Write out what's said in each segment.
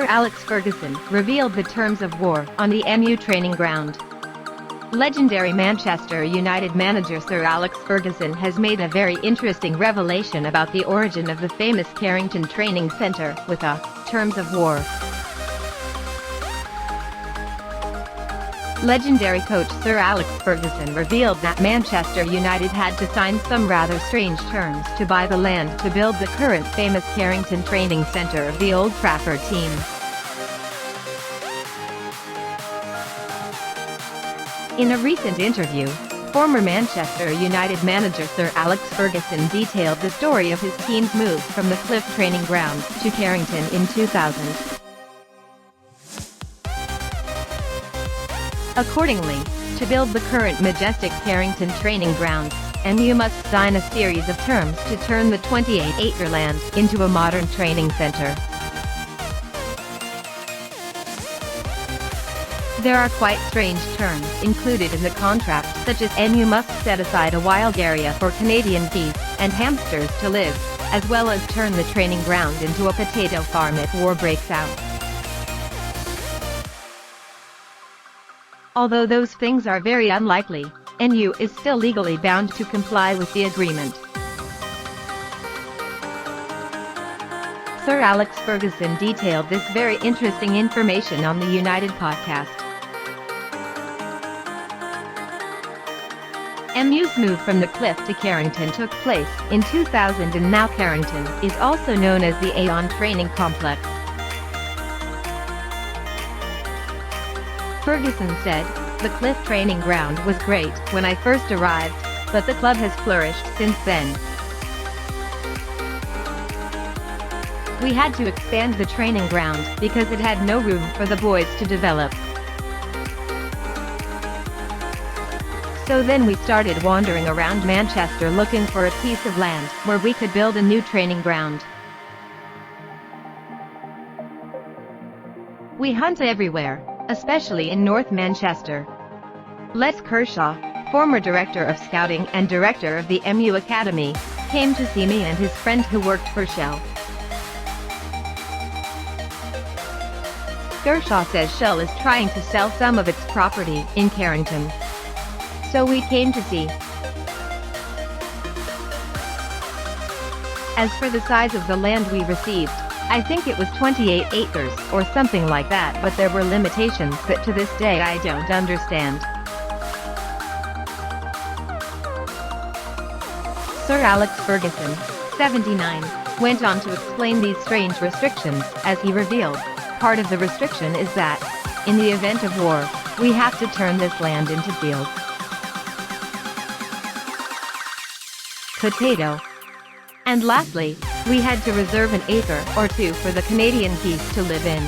Alex Ferguson revealed the terms of war on the MU training ground. Legendary Manchester United manager Sir Alex Ferguson has made a very interesting revelation about the origin of the famous Carrington training centre with a terms of war. Legendary coach Sir Alex Ferguson revealed that Manchester United had to sign some rather strange terms to buy the land to build the current famous Carrington training centre of the Old Trafford team. In a recent interview, former Manchester United manager Sir Alex Ferguson detailed the story of his team's move from the Cliff training ground to Carrington in 2000. Accordingly, to build the current majestic Carrington training ground, MU must sign a series of terms to turn the 28-acre land into a modern training centre. There are quite strange terms included in the contract, such as MU must set aside a wild area for Canadian geese and hamsters to live, as well as turn the training ground into a potato farm if war breaks out. Although those things are very unlikely, MU is still legally bound to comply with the agreement. Sir Alex Ferguson detailed this very interesting information on the United podcast. MU's move from the Cliff to Carrington took place in 2000, and now Carrington is also known as the Aon Training Complex. Ferguson said, "The Cliff training ground was great when I first arrived, but the club has flourished since then. We had to expand the training ground because it had no room for the boys to develop. So then we started wandering around Manchester looking for a piece of land where we could build a new training ground. We hunt everywhere, especially in North Manchester." Les Kershaw, former director of scouting and director of the MU Academy, came to see me and his friend who worked for Shell. Kershaw says Shell is trying to sell some of its property in Carrington. So we came to see. As for the size of the land we received, I think it was 28 acres or something like that, but there were limitations that to this day I don't understand. Sir Alex Ferguson, 79, went on to explain these strange restrictions, as he revealed, part of the restriction is that, in the event of war, we have to turn this land into fields. Potato. And lastly, we had to reserve an acre or two for the Canadian geese to live in.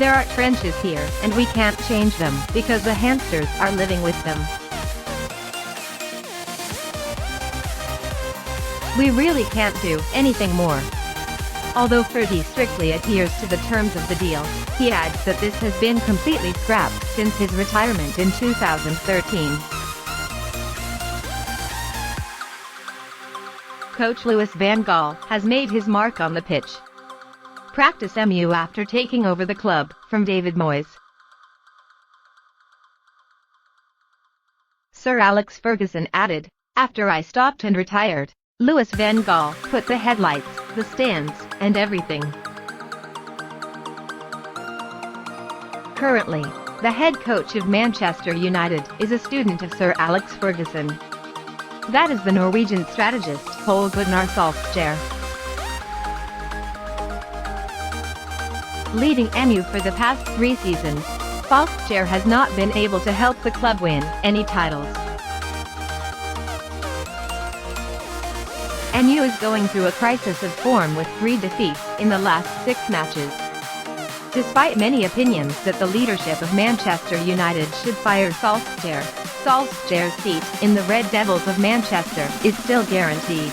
There are trenches here, and we can't change them because the hamsters are living with them. We really can't do anything more. Although Fergie strictly adheres to the terms of the deal, he adds that this has been completely scrapped since his retirement in 2013. Coach Louis van Gaal has made his mark on the pitch. Practice MU after taking over the club from David Moyes. Sir Alex Ferguson added, "After I stopped and retired, Louis van Gaal put the headlights, the stands, and everything." Currently, the head coach of Manchester United is a student of Sir Alex Ferguson. That is the Norwegian strategist Ole Gunnar Solskjaer. Leading MU for the past 3 seasons, Solskjaer has not been able to help the club win any titles. MU is going through a crisis of form with 3 defeats in the last 6 matches. Despite many opinions that the leadership of Manchester United should fire Solskjaer's seat in the Red Devils of Manchester is still guaranteed.